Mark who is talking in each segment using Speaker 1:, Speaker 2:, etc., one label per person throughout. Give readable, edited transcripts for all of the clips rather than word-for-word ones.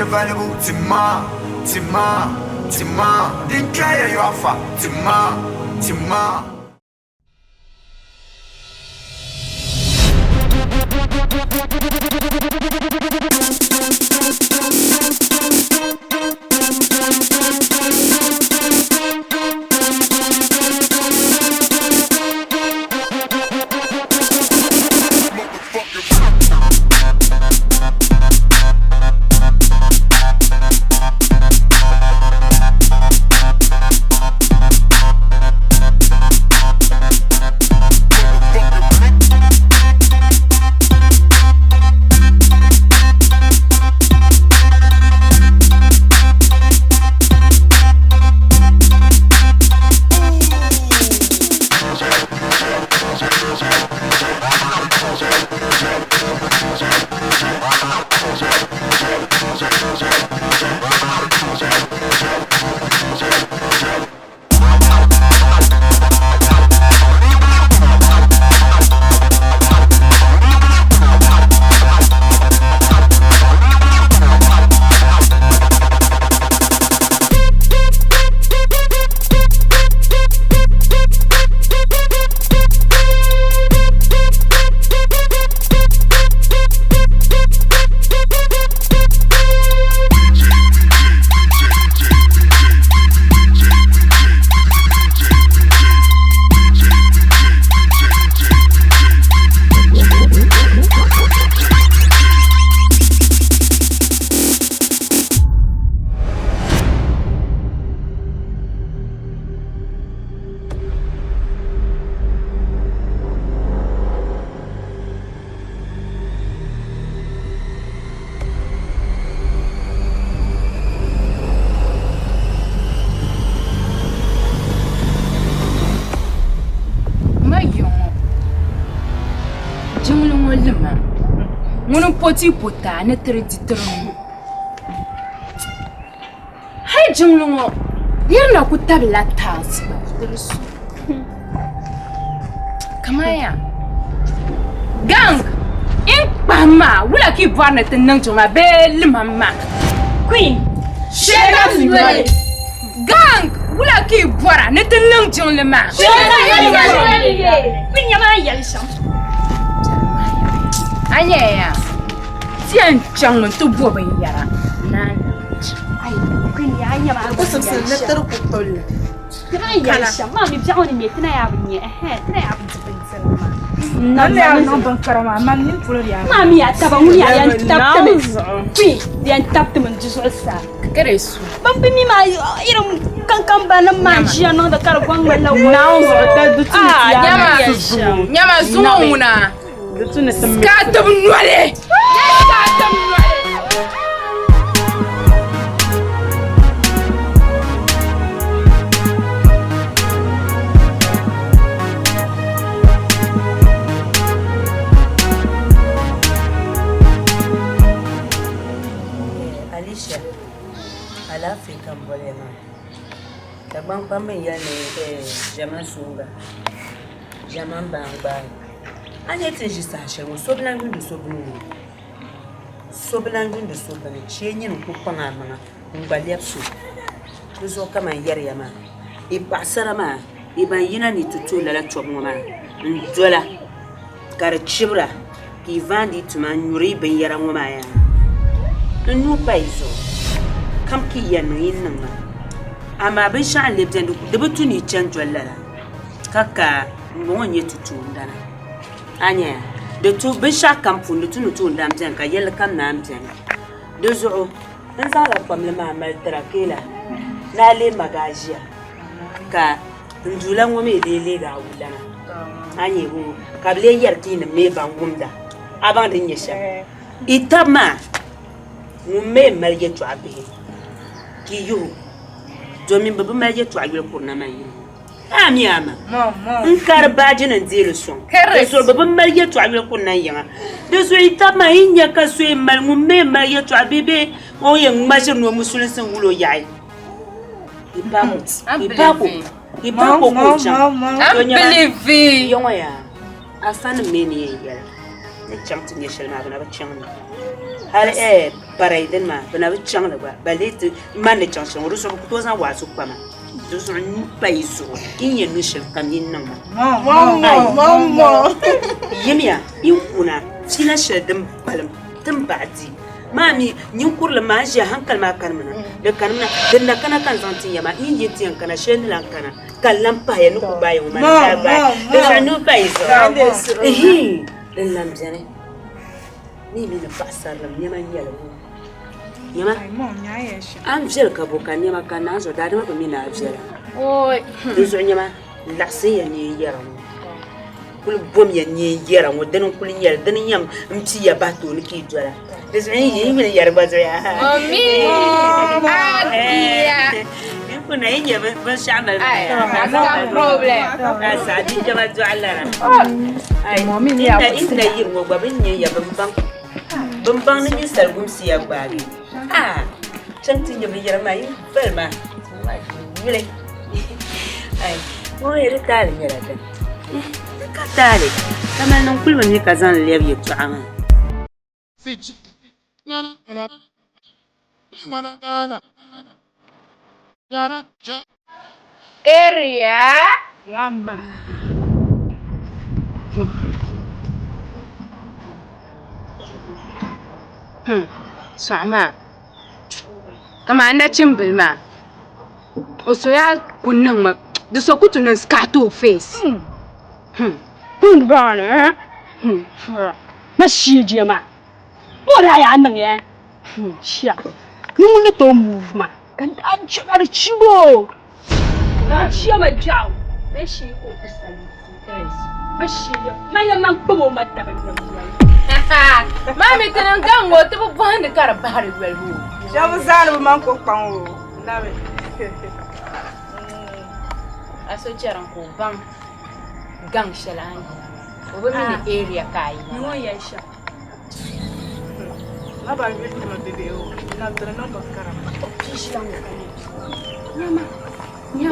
Speaker 1: valuable Tima, didn't care you offer Tima.
Speaker 2: Poti pota ne tere ditron. Hai junglungo. Yana kutabla tas. Kamaya. Gang. In mama, wula ki bwana tenang joma bel mama. Queen. Shega suwe. Gang. Wula ki bwana ne tenang jom ma.
Speaker 3: Shega Queen yama yalsham.
Speaker 2: Anya. Tiens, chang mon tout beau yara. Nana.
Speaker 3: Ay, Queen ya ma ko
Speaker 4: Sam netter ko tol.
Speaker 3: Tana yalsham. Ma mi biaoni me tana ya bunye. Tana ya bunye.
Speaker 4: Nalle ya no ban karama man nin fulo ya.
Speaker 3: Mami ya tabanguni ya tapte. Queen, ya tapte mon jiso sa.
Speaker 2: Keresu.
Speaker 3: Bambi mi ma irum kankan bana manjia no da kar kwang mala.
Speaker 4: Now ta dutu
Speaker 2: ya. Nyama zunguna.
Speaker 4: Dutu ne sam.
Speaker 2: Skatum nwale.
Speaker 5: Alicia, African Bolema. The bank pammy yana German Sunga, German Bang. And yet, she said, was so blank to so blue. So blank to so blank, changing Kupana, Umbalia soup. This will come and Yariama. If Basarama, if I need to two electro woman, and Dwella, got a chibra, he vanded to man, Uribe Yaramaya. A new paiso. Come key and in number. I'm a bishan lived and the Butuni Chandrella. Kaka, one year to two, Dana. Anya, the two bishop come from the two damn yellow come namten. Those are and Zara from the mamma Trakela. Nale Magagia. Ka, and Julan woman, they laid out with Dana. Anya, who, Cabler Yarkin and Maban Wunda. Abandon yourself. Itama. Mume married to Abbey. Kiyu. Domin babu married to Agri Purnamay. Amiama. Carabajin and Zero song. So babu married to Agri Purnaya. This way, Tama in Yakaswe, Mume married to Abbey, or young Mason no Muslims and Wulo Yai. He believe young I found a mania. ne chang tin ye shelma bana ba chang har paraiden ma bana ba chang la ba balete man ne chang chang ru so ko zan wa su pa ma do so ni paiso in ye no shel kam yin nan ma
Speaker 4: Mama.
Speaker 5: yimya in kuna sila shel dum balam dum baadi mami nyin kurla ma je hankal ma kan mana da kan mana dan na kana kan zantin yama in je tiyan kana shen lan kana kallan pa ya nuku bayo mana ba da sanu paiso dan lam jane ni mi na pasar lam yama yala yama
Speaker 4: Mama, nyaya shi.
Speaker 5: am jel ka bokan yama kana zo da ma mi na jela
Speaker 2: Oi.
Speaker 5: zo yama la se ya ni yara kul bom ya ni yara mo dan kul yara dan yam mti ya bato ni ki jora da zo yi mi yara ba zo ya
Speaker 2: Mami. Adia.
Speaker 5: kuna yi ba sha'mal
Speaker 2: Ay, no problem.
Speaker 5: asa di jama zo Allah ay
Speaker 4: Mami ni ya
Speaker 5: inda yi mo ba bin yi ya bambang ni salgum siya bagi cantin ya mi yara mai ferma yule ay mo yere tali yara ta ka tali kama nan kulwan ni kazan liyab yi tu'ama
Speaker 2: Area.
Speaker 4: Mama.
Speaker 2: Sama. Kama anda cimbil ma. Oso ya kunang ma. Da so kutu nan scato face.
Speaker 3: Kun bana. Ma shi je ma. Bo da ya nan ya. Sha. Mun ne to move ma. Kan an ci bar cibo. Na ci ma jaw. Me shi ko kusali. Ma shi. Ma ya man ko ma ta ba.
Speaker 2: Mami tanan gango to bu hande kara bahari welhu.
Speaker 4: Shabu zanu man ko kwanwo. Nabe.
Speaker 2: Aso jaran ko bang gang shalani. Obo mini area kai.
Speaker 3: Mo ya sha.
Speaker 4: Na ba ngi ma bebe o. Na tara na ba karama.
Speaker 3: Shi lan ka ne.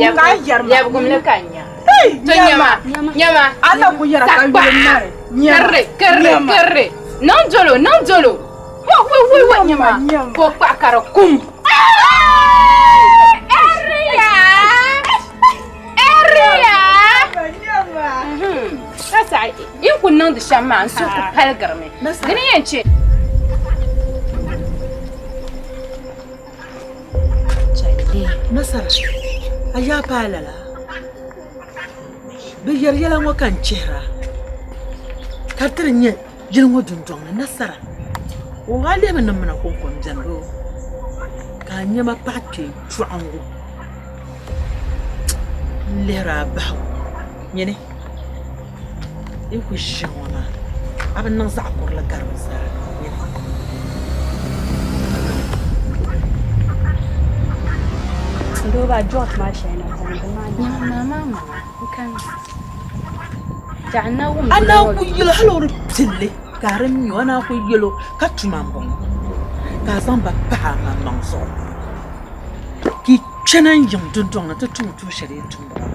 Speaker 2: Ya
Speaker 4: Ka yarma.
Speaker 2: ya bu kumle kanya.
Speaker 4: Hey,
Speaker 2: To nyama. Nyama.
Speaker 4: Ala ku yara kan
Speaker 2: Sakpa.
Speaker 4: bi mare.
Speaker 2: Kerre. Non jolo. Wo nyama.
Speaker 4: Nyama.
Speaker 2: Ko pa kara kum. Area.
Speaker 4: Nyama.
Speaker 2: Sasa in kunnan da shan ma an so ku halgar me. Gani yance.
Speaker 6: Nasara aya palala bi yɛla ŋɔ kan chihira ka tiri nyɛ yili ŋɔ dundɔŋ ni nasara o ga lɛbi ni mina kunkum biɛni ka a nyɛma paɣa kpɛ chɔɣingu n lihiri a bahu nyini in ku ʒi ŋɔ maa a bi niŋ zaɣ kurili gari bi zaa nyini
Speaker 3: Ndo ba jot ma shi na zan da ma ni.
Speaker 2: Mama. Kan. Jana wum.
Speaker 6: ana ku yɛli hali pilli ka di nyɔ ana ku yɛlo ka tuma n bɔŋɔ ka a zaŋ ba paɣa a maŋmaŋ zuɣu ki kpɛna n yiŋ dundɔŋ ni ti tum tuui shɛli yɛn tum bɔŋɔ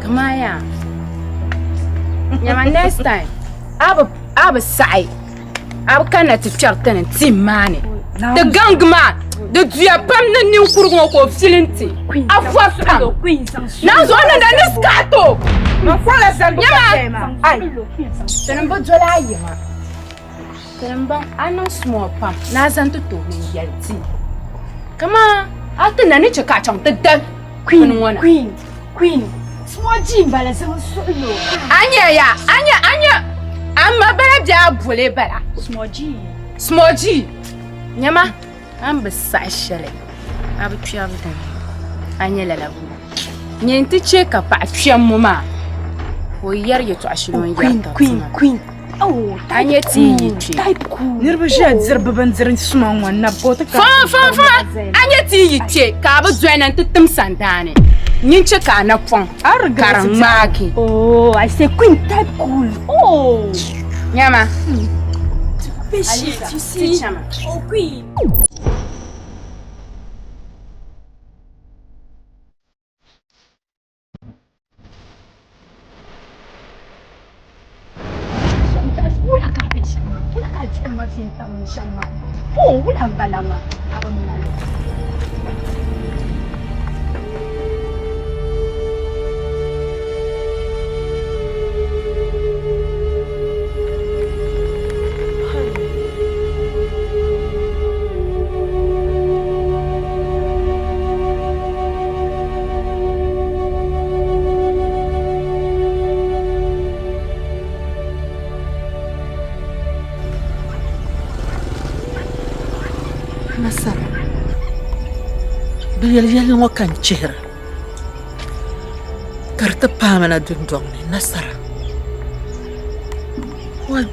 Speaker 2: Kamaya. Nyama next time. Abu sai. Abu kana ti chartan timani. The gang man. The duya pam na nin kurgo ko filinti. Afwa pam. Na zo na da niskato.
Speaker 4: Ma kwala san
Speaker 2: Nyama.
Speaker 4: Ai.
Speaker 2: Tanan ba jola yima. Tanan ban anan small pam. Na zan to min yalti. Kama ata na ni chaka chang ta dan.
Speaker 3: Queen. Small jim bala san so yo.
Speaker 2: Anya. Amma bala ja bole bala. Small G. Nyama. Am ba sa shale. Abu twam dan. Anya lalabu. Nyenti che ka pa twam mu ma. O yar ye to ashilon yar ta.
Speaker 3: Queen. Oh,
Speaker 2: Anya ti yi twe.
Speaker 3: type cool.
Speaker 4: Nirba ʒiya diri bi bindiri suma ŋɔ na bo ti ka.
Speaker 2: Fa. Anya ti yi twe ka bu zoinan ti tim sandane. Nyinche ka na fon. Karan maki.
Speaker 3: Oh, I say queen type cool. Oh.
Speaker 2: Nyama.
Speaker 3: Alice, you see? Oh, queen. Oh, wala balanga.
Speaker 6: Nasara. Biyal ngo kan chehra. Karta pamana dundong ni Nasara. Wai.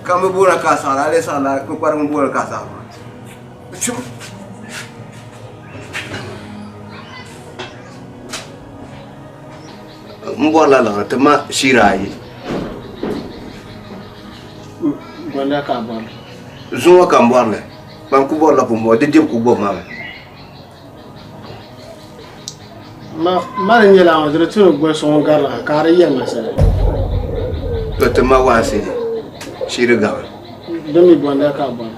Speaker 1: Kamu bulan kasar, ada salah, kurang bulan kasar. Cuma mbola la tema shirai.
Speaker 7: Banda kabon.
Speaker 1: Zuwa kambwale. Bam ku bola pumbo, de ku bo mama.
Speaker 7: Ma nyela on dire tu go son garla, kare yema sa.
Speaker 1: To tema wasi. Shiriga.
Speaker 7: Demi banda kabon.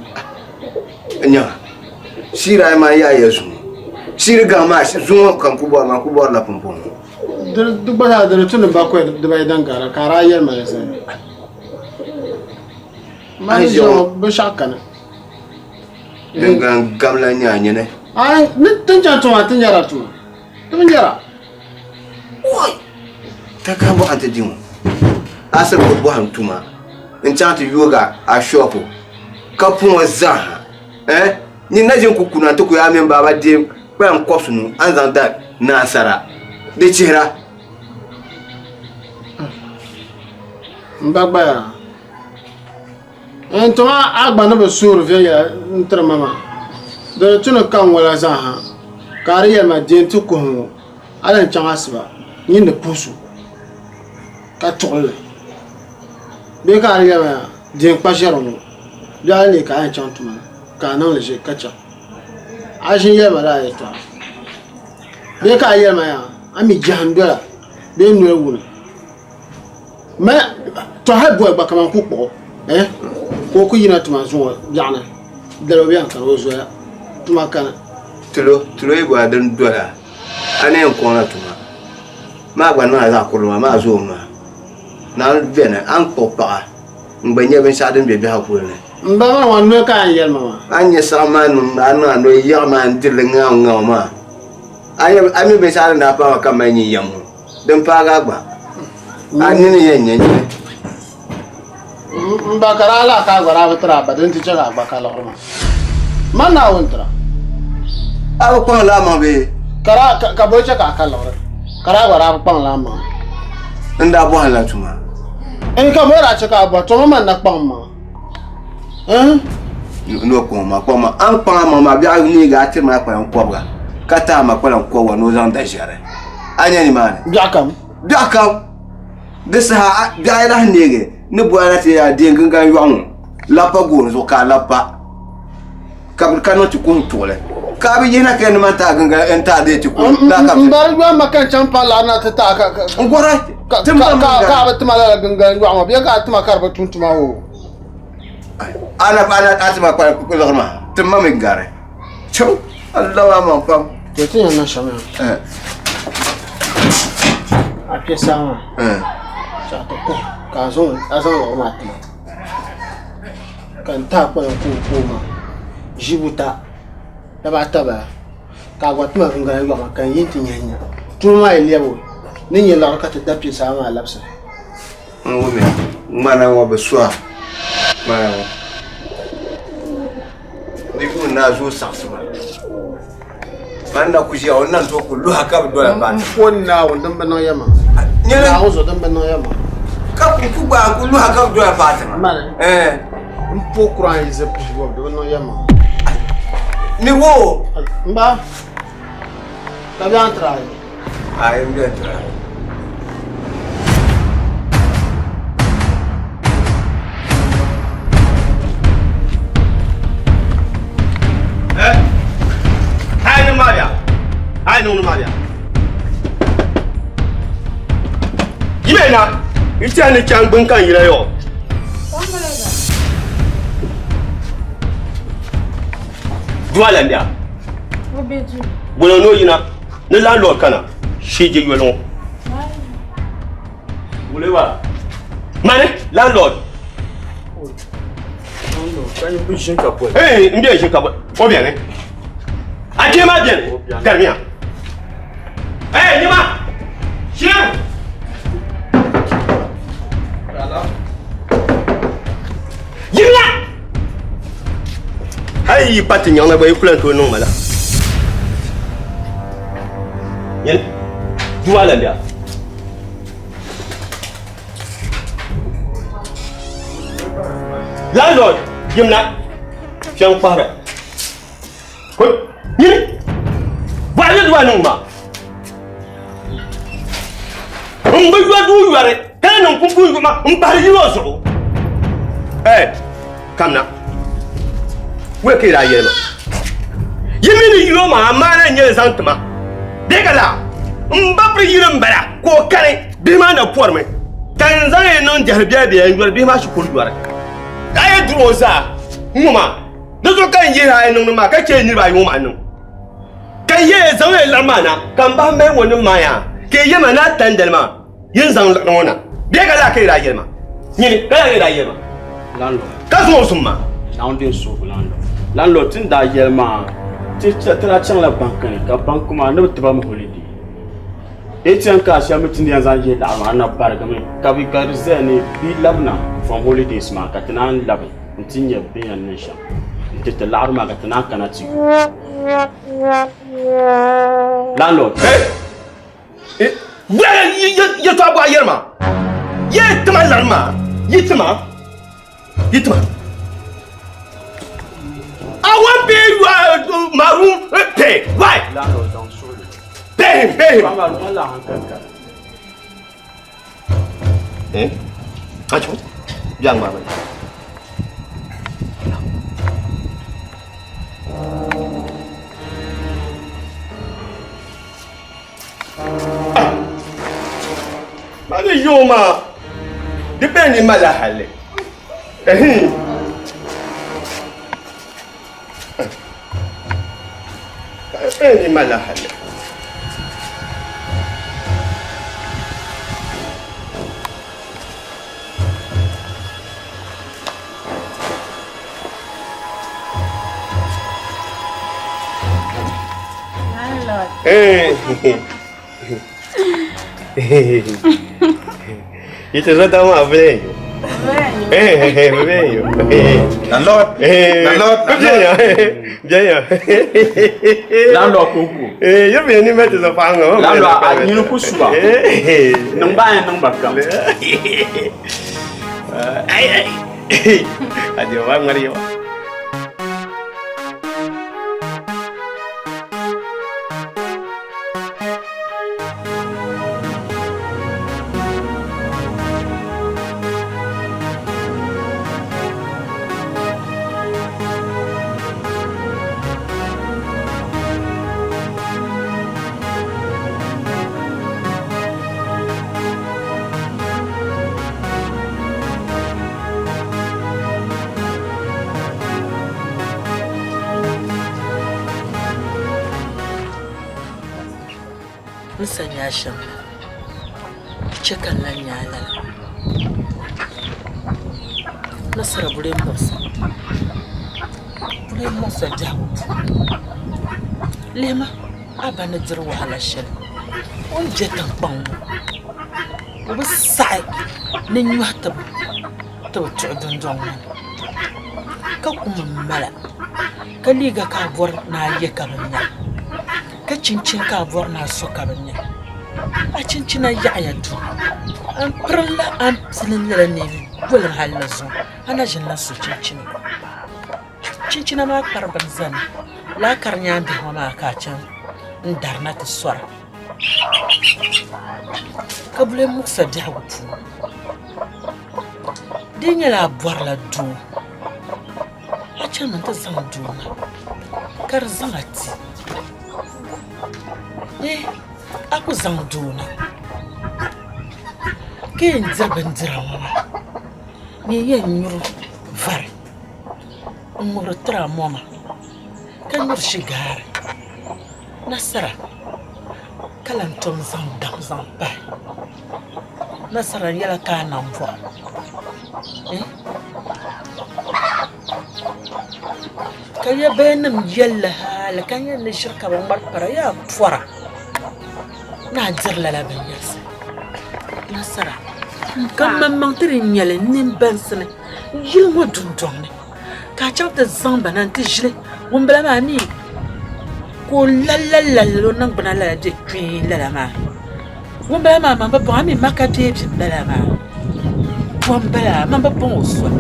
Speaker 1: Nya. Shirai ma ya yesu. Shiriga ma zuwa kan ku bola pumbo.
Speaker 7: Du bada dire tu ba ko de ba dan gara, kara yema sa. Ma jo be shakana.
Speaker 1: Dengan gamla nyanya ne.
Speaker 7: Ai, ni tunja to atinyara tu. Tunjara.
Speaker 1: Oi. Takambo antedimu. Asa ko bo hantuma. Enchanti yoga a shopo. Kapun za. Ni najin kukuna to ko ya men baba de ban kosunu anzanda nasara. De chira.
Speaker 7: Mbagba. Entoma agba no be sur via ntra mama. De tu no kan wala za ha. Kariya ma den tu ko ala changa sba. Ni ne pusu. Ka tole. Be kariya ma den pa jero no. Ya ni ka en chantuma. Ka nan le je kacha. Ajin ya ma la eta. Be kariya ma ya. Ami jahandola. Be nu ewu. Ma to ha bo gba kaman ku po. Ko ku yina tuma zuwa jana dalo biyan kan ozo ya tuma kana
Speaker 1: Tulo ibo adan dola. Ane en kona tuma. Ma gba na za ko ma zo ma. Na bena an popa. Mbanye ben sa den be bi hakuri ne.
Speaker 7: Mbaba wan no ka yel mama.
Speaker 1: Anye sama nu na no yama ndile nga ma. Aye ami be sa na pa ka manyi yamu. Den pa ga gba. Ani ne yenye.
Speaker 7: Mbakara la ka gwara batra badin ti jaga bakala horma manna wontra
Speaker 1: Aba kwa la ma be.
Speaker 7: kara ka bocha ka kala hor kara gwara pa la ma
Speaker 1: Nda bo hala tuma.
Speaker 7: en ka bora cha ka bo to man na pa ma
Speaker 1: No ko ma an pa ma bi a ni ga ti ma pa en kobra. Kata ma pa en ko wa no zan da jare. Anya ni man.
Speaker 7: jakam
Speaker 1: Desa ga ila nege. Ne boana te ya denga ga yuang lapa go zo ka lapa kabul kanoti kun tole ka bi yena ken mata ganga enta de ti ko da ka
Speaker 7: mbar gwa makan champa la na ta ka
Speaker 1: ngora
Speaker 7: ka ba tuma la ganga yuang bi ka tuma karba tuntuma wo
Speaker 1: ana atma kwa ko lorma tuma me gare chou Allah wa ma pam
Speaker 7: to tin na shama akesa ma cha to ko ka zo azan lo ma ti kan ta ko ko ma jibuta da ba ta ba ka gwa tuma ganga yuang kan yin tin yanya tuma ilebo ni yin la ka ta dapi sa ma lapsa
Speaker 1: ngome mana wa beswa mana ni ku na zo saksuma banda ku ji wannan to kullu haka do ya ba
Speaker 7: wonna wondan bana yama
Speaker 1: nyela
Speaker 7: ko zo dan bana yama
Speaker 1: ka ku ba kullu haka do ya ba ta
Speaker 7: mpo kura yi ze piwo do bana yama
Speaker 1: ni wo
Speaker 7: mba ta bi antra
Speaker 1: ai mbe tra Yimena, it's an chang bunkan yo. Dualandia. Well, no, you know, the landlord canna. She gave you alone. Whatever. Money, landlord. Hey, India, you come. Oh, bien. I came out bien. Tell me. Hey, Nima. Here. Yimla. Hey, patin yang na ba plan ko no mala. Yan. Jualan dia. Landlord, Yimla. Fiang para. Koi, ni. Ba le dua no ma. Mbajua du yare. Kana nkumbu ma mbari yoso. Hey, come now. Where can I yell? You mean you are my man and yes, Antama? Degala, Mbapri Yumbara, go carry, demand a poor man. Tanzania non Jarbia and will be much good work. I do Oza, Muma. Those kind of I know my catching by woman. Can yes, only Lamana, come back man when Maya, Kayamana Tandelma, Yenzan Lona, Degala Kayama. Yini, Kayama. Landlord. Kasmosuma.
Speaker 7: Landlord so landlord. Landlord tin da yelma. Ti tra chang la banque ni ka banque ma no te ba mo holiday. Etian ka sha mitin yan zan ye da ma na barga me. Ka bi ka rizani bi labna from holidays ma ka tanan labi. Tin ye bi yan nisha. Ti te la ma ka tanan kana ti. Landlord. Hey. Where you talk about yelma? Ye tama larma. Yitma. I want pay my room. Pay. Why? Landlord don't show you.
Speaker 6: Pay him.
Speaker 1: Eh? Acho. Young man. Mane yoma. Depende mala hale. Depende mala hale. Itu sudah tahu apa ni? Venho.
Speaker 8: Landlord.
Speaker 7: Landlord kuku.
Speaker 1: Eu venho nem meter essa fanga.
Speaker 7: Landlord a nyinu kusuba. Nang ba nang bakam.
Speaker 1: Ai. Adio vai Mario.
Speaker 6: Nsanya sham. Chicken la nyala. Nasara bule mosa. Bule mosa jawu. Lema abana jir wahala shel. On jetan pang. Obu sai ne nyuata to tudun jong. Ka kuma mala. Ka liga ka bor na ye kabanya. Ka cincin ka bor na so kabanya. A cincina ya tu. An pralla an silin la ne wala halazo. Ana jinna su cincin. Cincina ma karban zan. La karnya da hona ka can. Ndarna ta sora. Kabule muksa dawutu. Dinya la bor la du. A can man ta zan duna. Kar zangati. Aku zang duna. Quem desabandera, mama? Ninguém me vai. Murtra, mama. Quem não chegar? Nasara. Calantom zandam zampai. Nasara yala canam vo. Kaya benam yalla hala kaya ni shirka ban bar para ya fora. Na jirla la ban yasa. Nasara. Kan mamang tiri nyale nin bansene. Yil mo dundong. Ka chawta zamba nan ti jile. Wumbala ma ni. Ko la lo nang bana la de kwi la ma. Wumbala ma mamba bo ami makate bi la ma. Wumbala mamba bo oswa.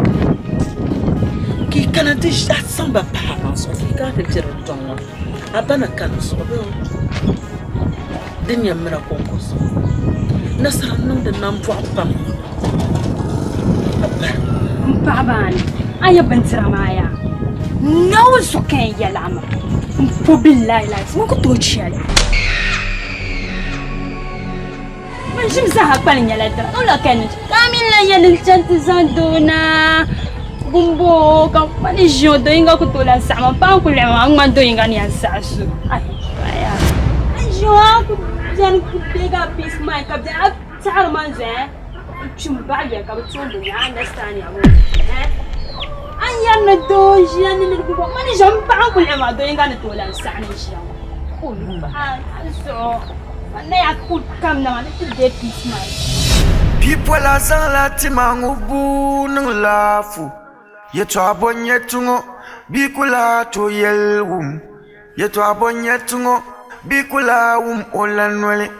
Speaker 6: Ki kana ti samba pa ma so ki ka te jira tongo. Abana kan so be. Dinya mira konkos. Nasara nang de nam vo pam.
Speaker 3: Babani, aya bantira maya. No so kan ya lama. Po billahi la, mo ko to chiale. Man jim za hakpal nyala da. Ola kan. Kamila ya lil chant zandona. Gumbo ka mani jodo inga ko to la sama pa ko le ma ngman do inga ni asasu. Ay, aya. Jo ko jan ko pega pis mai ka da tar manze. Chumbaga ka tsondo ya understand ya mo. Anya na do jiya ni ni ko mani jamba ko le ma do inga na to la sani jiya. Ko lumba. So na ya ku kam na ni de pis mai.
Speaker 8: People are saying that mangu bu nung lafu. Ye to abonye tungo bikula to yelwum. Ye to abonye tungo bikula olanwele.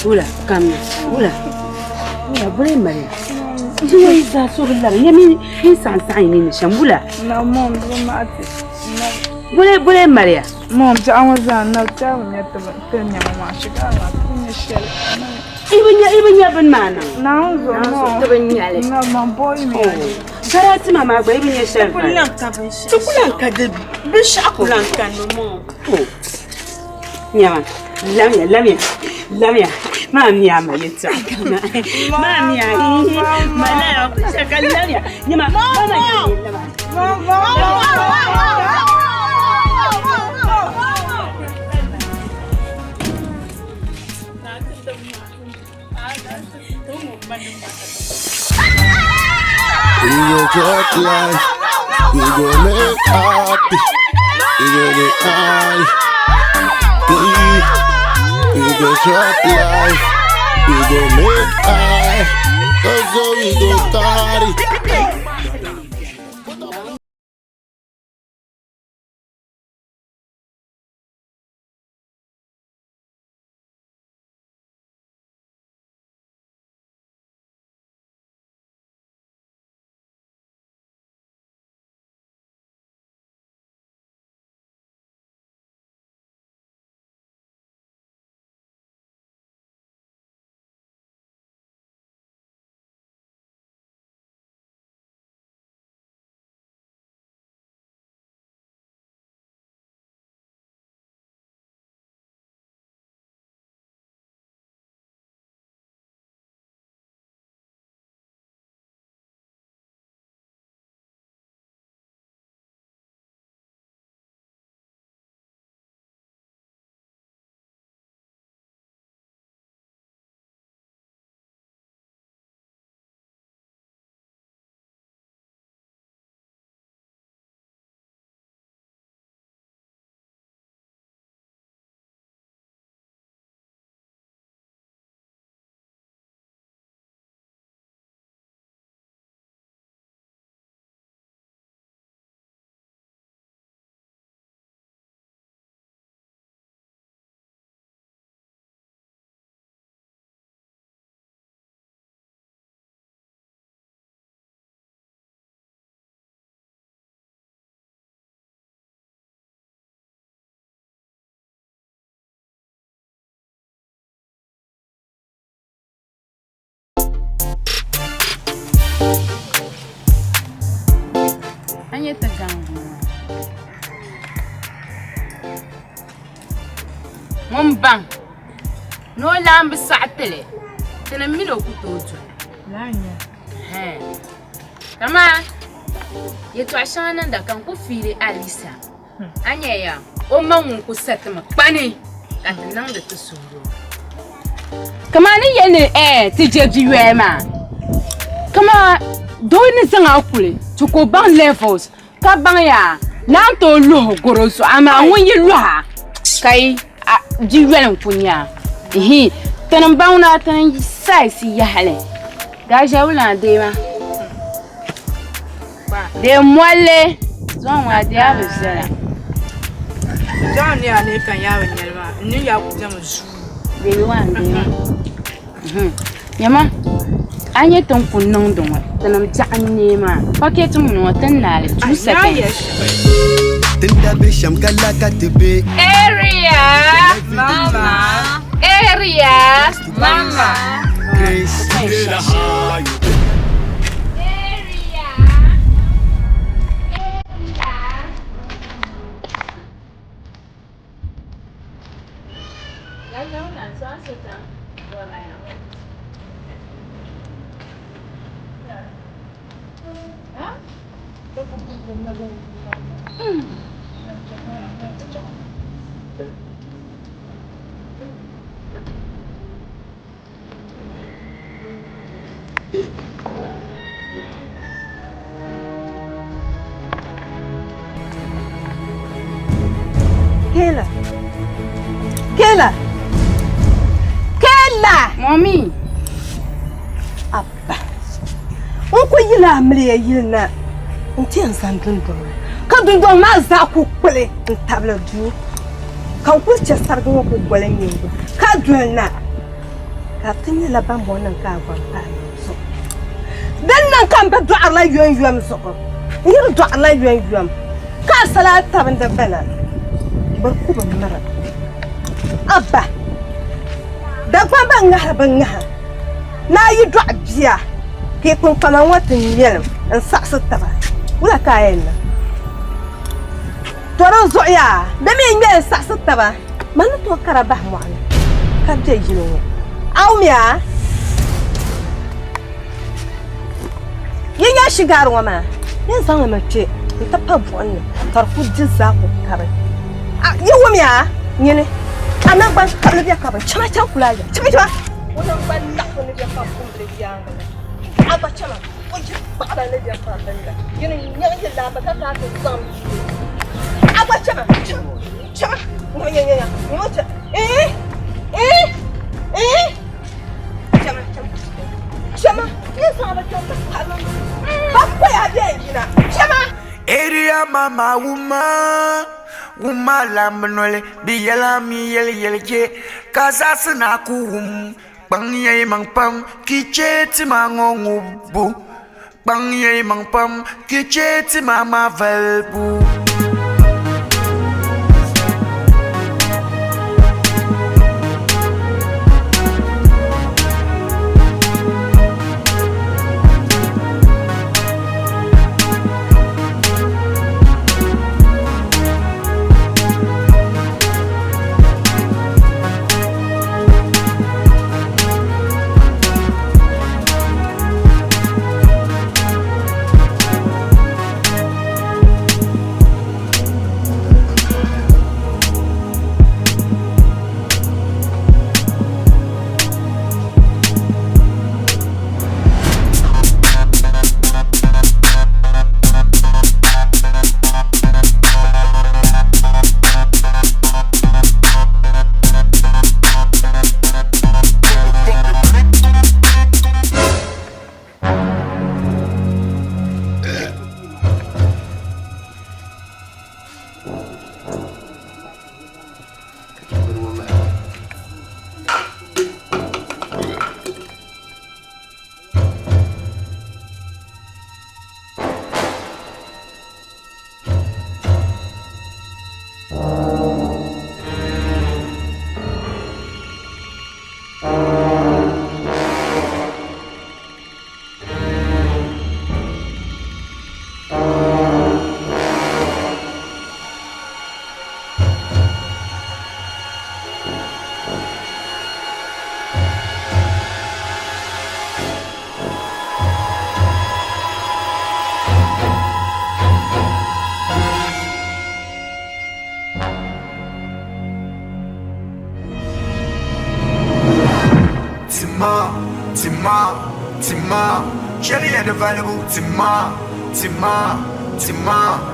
Speaker 3: Ula, kam. Ula. Ya boleh mari. Dia isa suruh ya mi insan ini shambula.
Speaker 4: No, mom, don't matter.
Speaker 3: Boleh mari ya.
Speaker 4: Mom, jangan zan, no, jangan ya teman mama sekarang punya shell.
Speaker 3: Ibunya ben mana?
Speaker 4: Now, no,
Speaker 3: Tebennya le.
Speaker 4: no, mom, boy, me.
Speaker 3: Karatu mama gba ibunya shell.
Speaker 6: Kulan ka de bi sha kulan ka no mo.
Speaker 3: Nyama. Lamia. Mami ama yeta. Mami ai. Mana aku cakap lamia. Nyama.
Speaker 9: We go talk life, we go make happy, we go the high. We go talk life, we go make high, 'cause we go party.
Speaker 2: Anya ta gangu. Mon bang. No lamb sa'tele. Tena milo kutoto.
Speaker 4: Lanya.
Speaker 2: Kama yetu ashana da kan ku fili Alisa. Anya ya o mangu ku setma pani. Katanang da tusuro. Kama ni yene ti jeji wema. Kama do ni zanga akule to ko bang levels ka bang ya nan to lo goroso ama won yi lo ha kai ji welen kunya tanan bauna tan size ya hale ga jawla de ma de molle zon wa de abusala
Speaker 4: John ya ne kan ya wanyelma ni ya ku jama zu
Speaker 2: de wan de yama anya ton kunnon don tanam ja'anni ma paket mun watan na le 2 seconds
Speaker 9: Tinda bisham kala katibe
Speaker 2: area mama area mama
Speaker 9: Grace
Speaker 3: Kayla!
Speaker 2: Mommy!
Speaker 3: Abba. Unko yila mliya yilna. Ntiyan san dundun. Ka dundun ma za ku kule ntabla du. Kan ku ce sargun ku gwalen yingu. Ka dulna. Ka tinye la bambo nan ka gwanta so. Dan nan kan ba du'a la yuam so. Yir du'a la yuam. Ka salata ban da bana. Bar ku ban mara. Abba. Da ban ngahar. Na yi du'a biya. Ke kun kama watan yelam an saksa taba. Wala kayan na. Toro zoya. Da me ngi saksa taba. Man to karaba mo ala. Ka je jino. Aumia. Yenya shigar wama. Yan san ma ce. Ta pa bonne. Tarfu jizza ko kare. Yi wamia. Nyene. Anan ban kabla biya kaba. Chama cha kula ya. Chama. Wannan ban da ko ne biya ka kumbre biya ngala. Aba chama. Oje ba ba ne biya ka banga. Yene nyanya la ba ka ta zam. Aba chama. Chama. Nyanya. Nyanya. Chama. Yes, I'm a chama. Papa ya dia. Chama.
Speaker 8: Area mama Uma lamnole biyala mi yel je kazas na kuum bang ye mang pam kiche ti mangongu bu bang ye mang pam kiche ti mama velbu Tima, Jelly and the valuable Tima,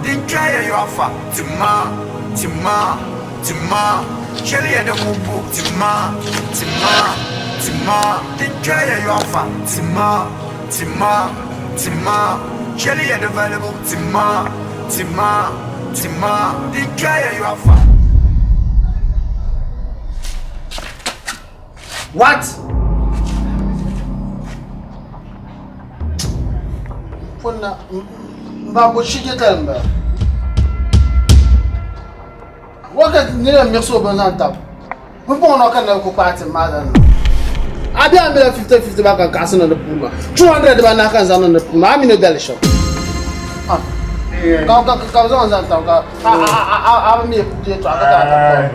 Speaker 8: didn't try your offer, Tima, Jelly and the Mubu, Tima, didn't try your offer, Tima, Jelly and the valuable Tima, didn't try your offer.
Speaker 1: What?
Speaker 7: Puna babu shige tamba. Waka nila mirso banzan tab. Bupo no kan ko party madan. Abi amela 50-50 baka kasana na puma. 200 ba na kan zana na puma. Ami no dal shop. Ah. Ka zan tab ka. Mi puje to aka ta.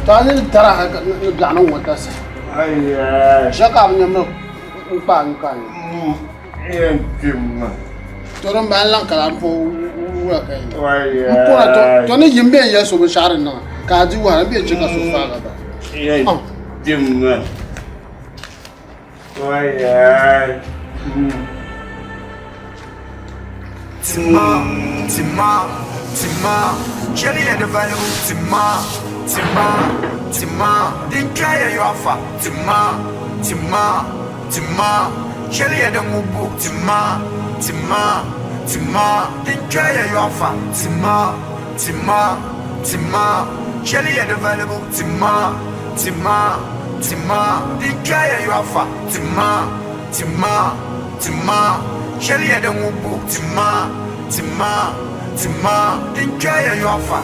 Speaker 7: Tani tara ka gano wata sa. Ai. Shaka nyamno. Pan. Toron ban lan kala po wa kai. Mpona to ni yimbe yeso bo share na. Ka ji wa bi je ka so fa ga ba.
Speaker 8: Tima, Jelly and the value, Tima, didn't try your offer, Tima, Jelly and the Mubu, Tima, didn't try your offer, Tima, Jelly and the valuable, Tima, didn't try your offer, Tima, Jelly and the Mubu, Tima, didn't try your offer.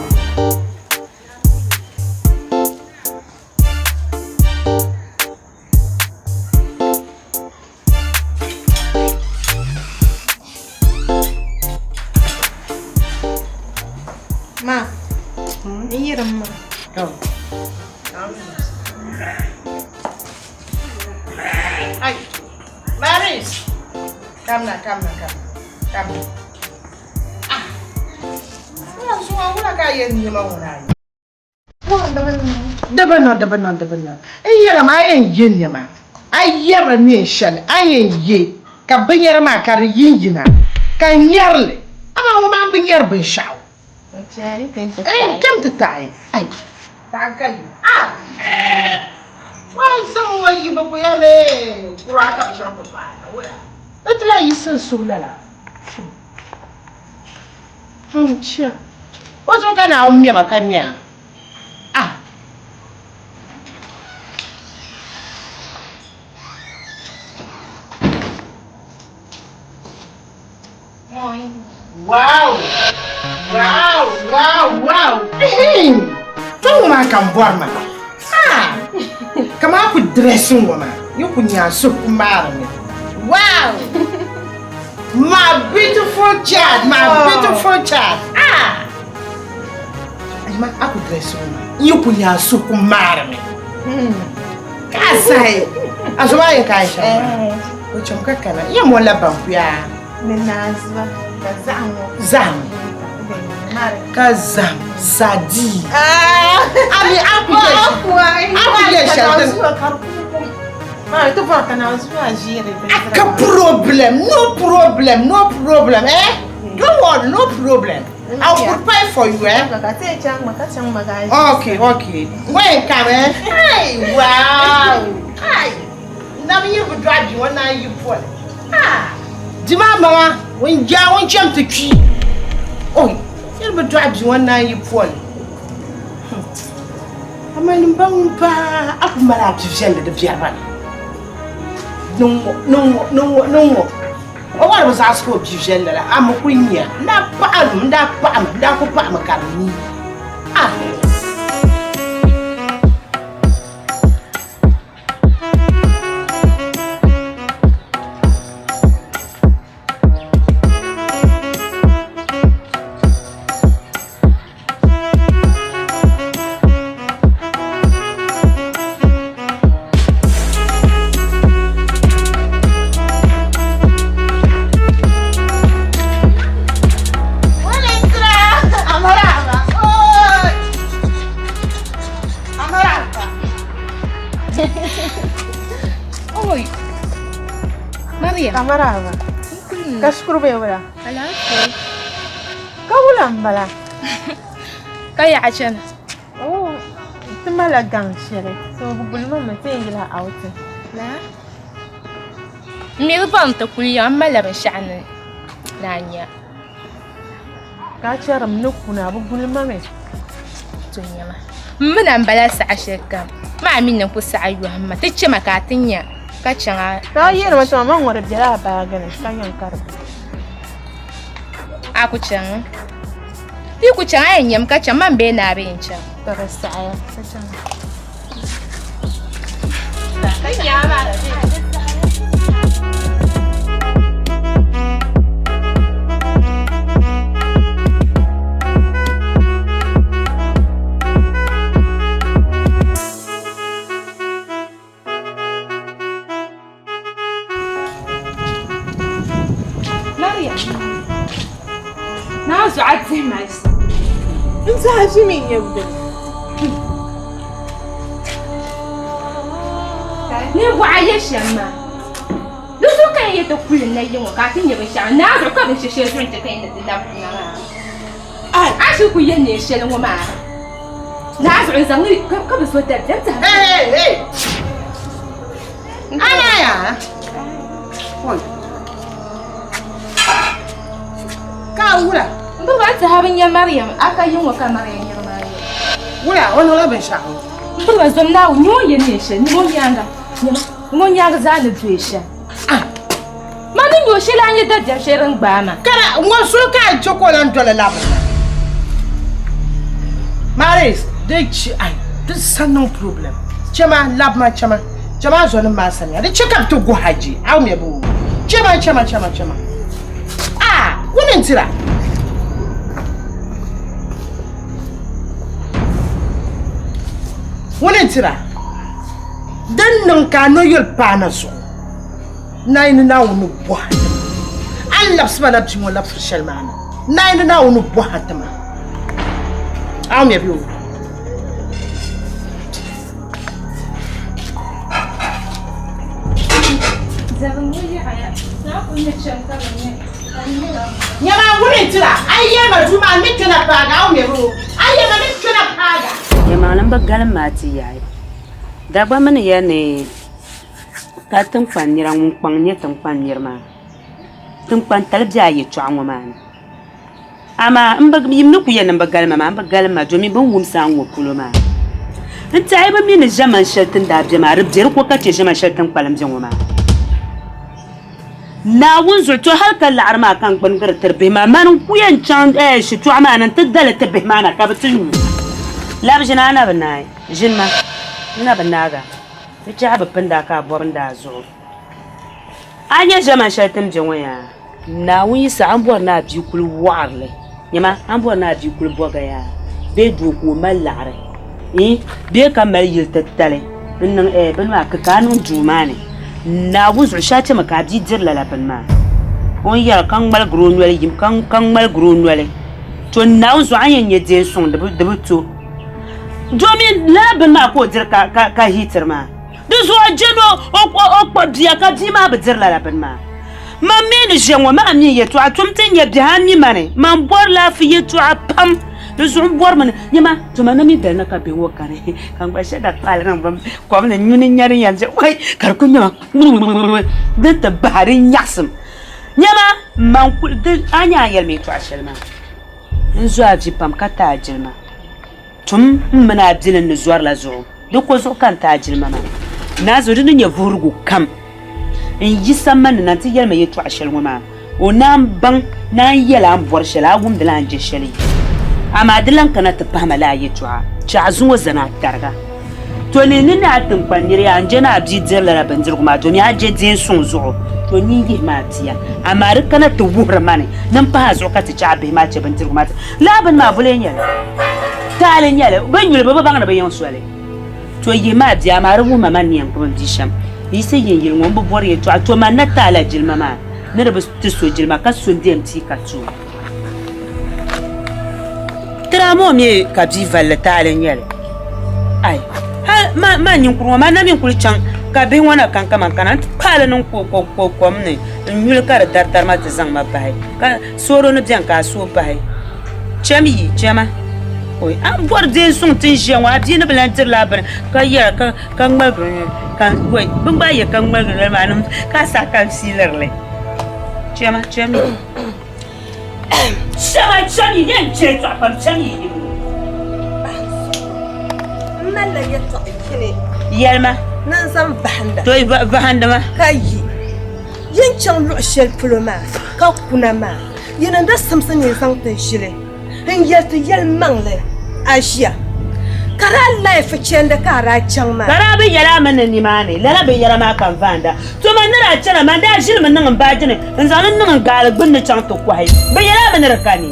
Speaker 10: Ma, ini remah. Ay, Maris, come na. Ah, semua kaya ni mau nai. Daban. Iya ma ayen yin ya ma. Ayyara ne shan ayen ye. Ka banyar ma kar yinjina. Kan yarle. Ama ma banyar bin shaw. Come to time. Ay, tagal. Ah! Why someone you but we are crack up shop of fire? That's why you so sulala. Sure. What's what kind of me, Macania? Ah. Wow! Tudo mais camboar, mano. Ah! Come on with dressing, woman. You put your soup, madam. Wow! My beautiful child, Ah! I could dress woman. You put your soup, madam. Kasai. As why you can't show. Which I'm cooking. You're more like a Zam. Kazam. Sadi. Ami No problem. Eh? Don't worry, no problem. I'll prepare for you, eh? Okay. When come, eh? Hey, wow. Hi. Now you will drive you one night you put. Ah. Mama, when you jump to key. Oh, you will drive you one night you put. I'm in Bumpa. I'm mad to send the German. No more. Oh, I was asked for you, gender. I'm a queen here. Not Pam, Macadam. Ah.
Speaker 2: Mariam.
Speaker 4: Kamaraba. Kashkuru be wala.
Speaker 2: Alaafee.
Speaker 4: Ka wula mbala.
Speaker 2: Ka yaɣa chana.
Speaker 4: Oh, ti mala gaŋ shɛli. So bubulima mi ti yila outing.
Speaker 2: La. Miri bɔŋ ti kuli yaŋ mali binshɛɣu ni naa nya.
Speaker 4: Ka chɛrim ni kuna bubulima mi.
Speaker 2: To nyɛma. Mina n-bala saɣa shɛli kam. Maa mi niŋ ku saɣa yɔhim ma. Ti chɛ ma ka a ti nya ka chaŋa.
Speaker 4: Ka yɛrima tuma ma ŋɔri biɛla a baagi ni ka yɛn kari.
Speaker 2: A ku chaŋa. Ti ku chaŋa yɛn nyɛm ka chaŋ man bee naa bee chaŋ.
Speaker 4: Ka di saɣaya ka chaŋa.
Speaker 2: Ka nyaama. زعلت زي ما يصير
Speaker 4: انت هاجمين يا ابني
Speaker 2: ليه وعايش يا ما لو شو كان يتقول لنا يوم قاعدين يبشع نازع قبل شيء انت كاين تدافعنا عاشو كيني الشيء وما نازع زغلي قبل سوت انت
Speaker 10: ايه انا يا كاولا
Speaker 2: بابا تهابن يا مريم اكا يوم وكان مريم يا مريم
Speaker 10: ولا وانا بنشعو
Speaker 2: بابا زمنا ونيو ينيش نيو يانغا نيو يانغا زان دويشه ما نيو شيلان يدا شيرن باما
Speaker 10: كلا وصل كاي chocolate دول لابنا Maris ديك اي this is no problem chama lab ma chama zo na masanya the check up to go haji aw me bu chama wunin tira dan nan ka no yul pana so nine na wonu bo Allah subhanahu wa ta'ala fishal mana nine na wonu bo hatama aw me bu Nyama wunin tira ayyama juma mikina paga aw me bu ayyama mikina paga
Speaker 5: Nyama namba galam mati yayi dagba mani ya ne ka tumpan nira ngpang ne tumpan nirma tumpan talbja yi changwa man ama mbag yimnu ku ya namba galma ma mbag galma jomi ban wumsa ngo pulo ma ntai ba mi ne jaman shaltin da bje ma rubjer ko ka ce jaman shaltin kwalam jin ma na wunzu to halka la'arma kan bangar tarbe ma man ku yan chan shi to ma nan tadala tarbe ma na ka batun labjina na banai jinma ina banaga ta haba panda ka borin da zo anya jama shatim jinwaya na wi sa an bor na bi kul warle nyama an bor na bi kul boga ya be do ko malare be ka mal yil tattale nan ban ma ka kanun jumane na wuzu shati maka bi dirla la ban ma on yar kan mal gronwele yim kan mal gronwele to na wuzu anya nye de son da buto Domin labin ma ko dir ka hitir ma. Da zuwa jeno o biya ka di ma bidir labin ma. Ma meni jenwa ma mi yeto a tumtin ya biha mi mane. Man bor lafi yeto a pam. Da zuwa bor mane. Nyama to ma na mi da na ka bi wo kare. Kan ba sheda pal ran bam ko na nyuni nyari yanzu. Wai kar ku nyama. Da ta bari nyasim. Nyama man ku anya yel mi to a shelma. Nzo ji pam ka ta jirma. Tum mana dilin da zuwar la zo duk ko zo kan ta jirma ma na zo din ya vurgu kam in yi samman nan ti yar mai to ashal ma o nan ban nan yala an bor shala gum da lan je shali amma dilan kana ta fama la yi to cha zuwa zana targa to ne ni na tin kwanire an je na bi dirla la ban dirgu ma to mi aje din sun zo to ni gi ma tiya amma ri kana ta wura mane nan fa zo ka ta cha be ma ce ban dirgu ma laban ma bulen yala talen yale ban yule baba banga ba yon swale to yi ma dia maru mu mama niyan ko disham yise yin yil ngom bo bor ye to ma na tala jil mama ne da to so jil ma ka so dem ti ka tu tramo mi ka bi valle talen yale ai ha ma nyin kurwa ma na min kul chan ka bi wana kan kama kana pala non ko ne nyul ka dar ma ta zang ma bai ka soro no bian ka so bai chami chama oi am bor de sung tin jian wa di na blan tir la ban ka ya ka ma ka oi bung ba ya ka ma ga ma num ka sa ka siler le chama chami chami yen che ta pa chami
Speaker 11: malla ya ta kine
Speaker 5: yalma
Speaker 11: nan zan bahanda
Speaker 5: to bahanda ma
Speaker 11: kai yin can ru'shel puloma ka kuna ma yana da samsan ne san ta shile in yalta yal mangle ashiya kara life cende kara can ma
Speaker 5: kara bi yala man ni ma ne lala bi yala ma kan vanda to man na cana man da shil man nan ba jine in zanan nan ga gbin na can to kwai bi yala man rakani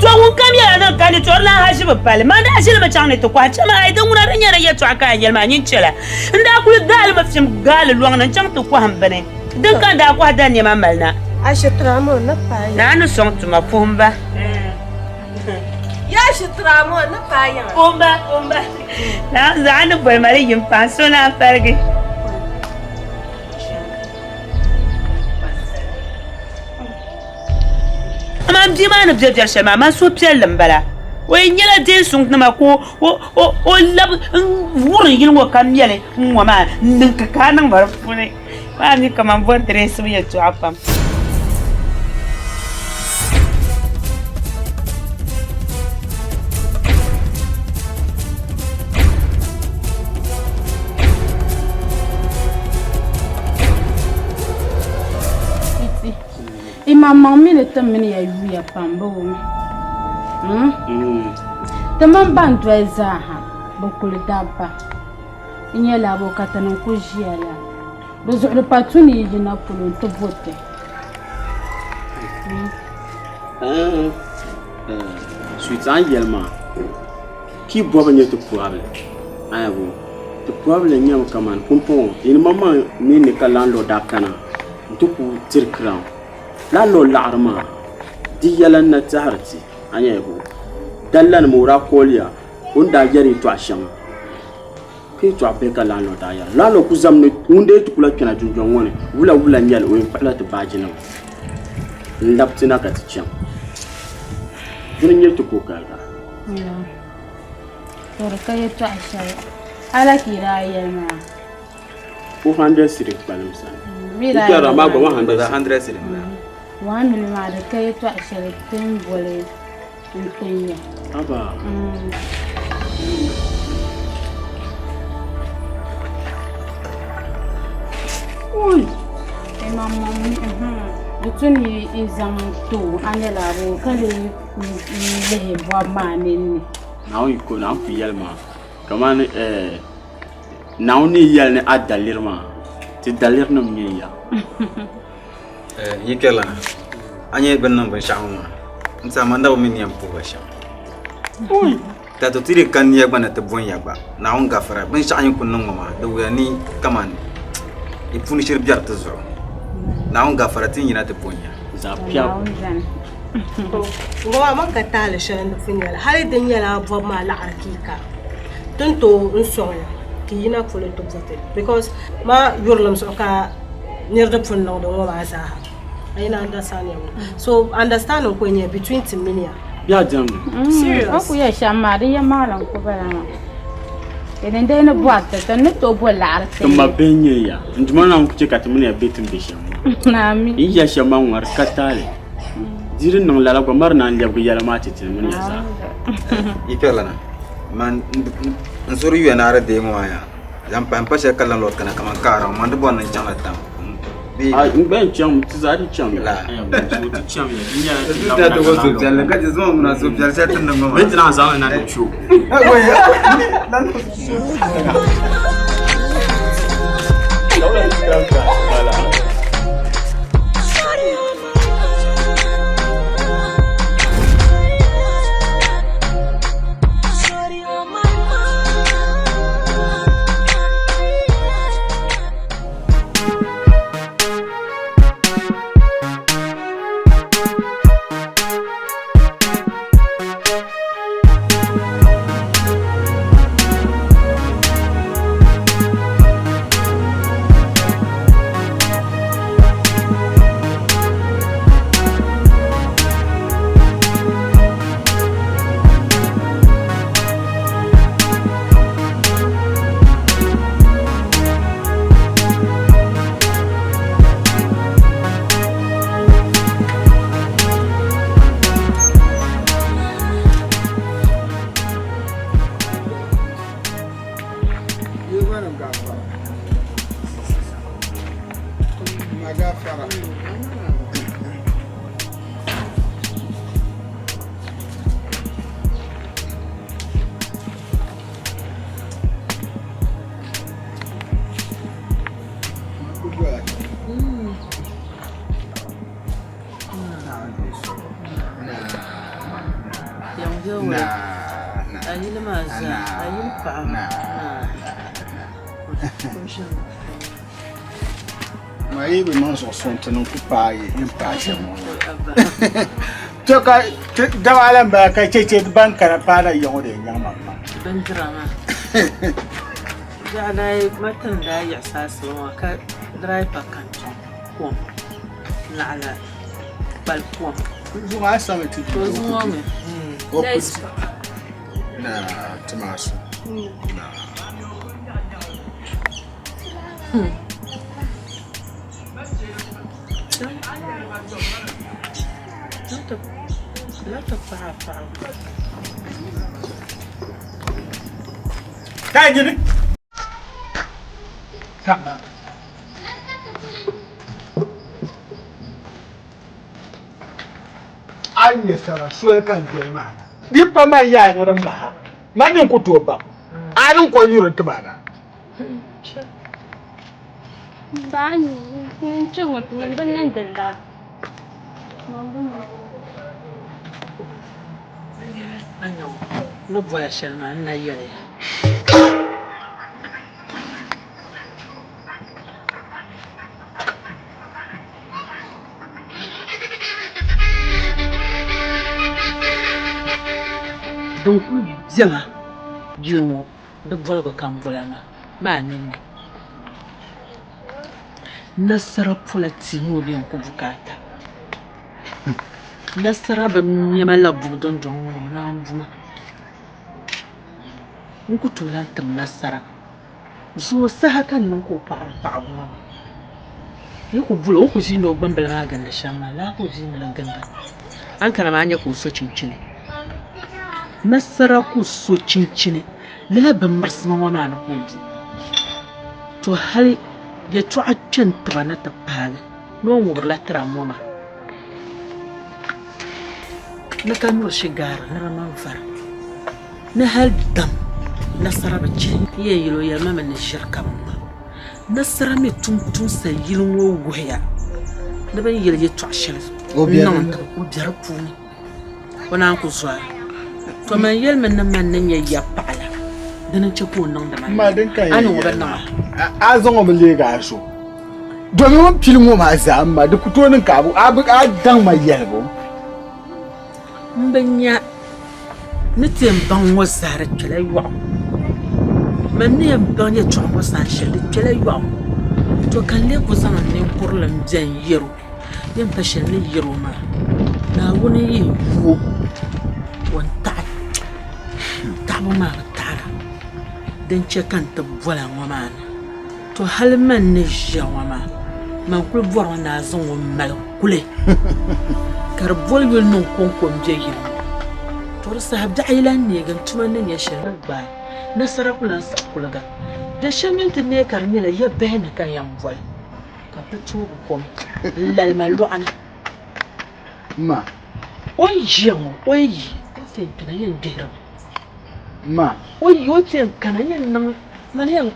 Speaker 5: to won kam yala nan kani to la hashi ba pale man da shil ma can ne to kwa chama ai dan wura ranya ya to aka yal ma nin cela inda ku gal ma fim gal luwan nan can to kwa hambane dan kan da kwa da ne ma malna
Speaker 11: ashitra mo na pai
Speaker 5: na no song to ma fumba
Speaker 11: ya shitra mo na pai
Speaker 5: fumba na zanu bar mare yin paso na farge amma di ma na bjar shama ma so pellin bala wai nyala de sung na ma ko o lab wurin yin wa kam yele wa ma nin ka kanan bar fune ba ni kaman bon dress ya to afam
Speaker 3: Imam mine tamini ya yuya pambo tamam bantu ezaha bokuli daba inyela bokata no kujiala bezo le patuni jina pulu to vote
Speaker 7: suitan yelma ki boba nyeto puable ayabo to puable nyam kaman kumpon in mama ni ne kalando dakana ntuku tirkran la lo larma di yalan na taharti anyebo dallan mura kolia unda yari to asham ke to abeka la no daya la lo kuzamne unde tukula kana junjon woni wula nyal o pala to bajina ndaptina ka ticham dunye to ko kaga
Speaker 3: to rakaye to ashaya ala kirayema
Speaker 7: 400 sirik balimsa
Speaker 3: mira
Speaker 7: kira ma go 100 sirik
Speaker 3: wani ma da kai to ashara tin bole tin
Speaker 7: aba
Speaker 3: oi mama bituni izam to anela ro kale le bo manini
Speaker 7: nawo ko na ku yelma kaman nawo ni yel ne adalirma ti dalir no miya
Speaker 12: yikela anye bennan ban sha'uma nta manda o min yam ko basha ta to tiri kan ya bana ta bon ya ba na on gafara ban sha'an kun nan ma da wuya ni kaman ifuni shir biyar ta zo na on gafara tin yana ta bon ya
Speaker 7: za piya
Speaker 11: ngwa man ka tale shan funyala har din yala bo ma la arkika tunto unsoya ki yina fule to zote because ma yurlam so ka nirda funno do ngwa za I understand you. So understand when between Timinia.
Speaker 7: Yeah, jam.
Speaker 11: Serious.
Speaker 3: Aku ya shamari ya malam ko bala. Eden de na boata tan to bolar.
Speaker 7: Tamba benye ya. Ndumana nkucheka Timinia betim bisham.
Speaker 3: Nami.
Speaker 7: Iya shama ngar katale. Jirin nang lala ko mar nan jabu yala mati Timinia sa.
Speaker 12: Yikela na. Man nsuru yu na ara de mo ya. Jam pampa she kala lot kana kaman kara man de bon nan chama tam.
Speaker 7: Ah, ben cham tizari cham la. Cham ya.
Speaker 12: Nya ta go so jalla ka je zo mun so jalla sai tan nan ma.
Speaker 7: Ben tana zama na da chu. Mai be man so sonto no ku pa ye in pa she mo to ka dawala ba ka cece ban kana pa da yo de nyama
Speaker 6: ban drama ya dai matan da ya sasu ka driver kan ko la la balcon
Speaker 7: zuwa sama ti
Speaker 6: ko zuwa me
Speaker 7: na tomaso na
Speaker 13: Kayak gini. Sama.
Speaker 7: Anya sara suwe kan jema. Di pa ma ya ngaram ba. Manyin ku to ba. Arin ko yiro tibana.
Speaker 3: Bani, cin wato ban nan dalla.
Speaker 6: Anyo, no voy a hacer nada, na yare. Donc, bien, Dieu, de volga kam volana, ma nini. Nasara polati mo bien ko bukata. Nasara ba nyama la budon don na mbuma. Nku tulan tam nasara. So sa haka nan ko pa ma. Yi ko bulo ko shi no bambal ma ganda shama la ko shi na ganda. An kana ma anya ko so cincine. Nasara ko so cincine. La ban marsama wana na ko. To hali ya to a can tana ta pala. No mo la tramoma. Na kanu shigara na manfar. Na hal dam. Nasara ba ce iya yilo ya mama ne shirka mamma nasara me tum sa yilwo goya da ban yile je to ashel non o biar puni wana ku so to man yel men nan ya pala dan ce ko nan da
Speaker 7: ma dan kan
Speaker 6: an wo ban nan
Speaker 7: a zan mu le ga so domin mun filmo ma za amma da kutonin ka abu a dan mai yelbo
Speaker 6: mbanya ni tem ban wasare kele yo man ne ban ya tsomo san shele kele yo to kan le ko san ne problem jan yero yan ta shele yero ma na woni yi wo won ta ma ta dan ce kan ta bola ngoma to hal man ne jawa ma man kul bor na zon wo mal kule kar bol yol non kon je yi to sahab da ailan ne gan tuman nan ya shirin ba nasara kulan sa kulaga da shaminta ne karmila ya bayana kan yan vol ka fito ko lal malu'an
Speaker 7: ma
Speaker 6: oyi sai kana yin dira
Speaker 7: ma
Speaker 6: oyi sai kana yin nan yan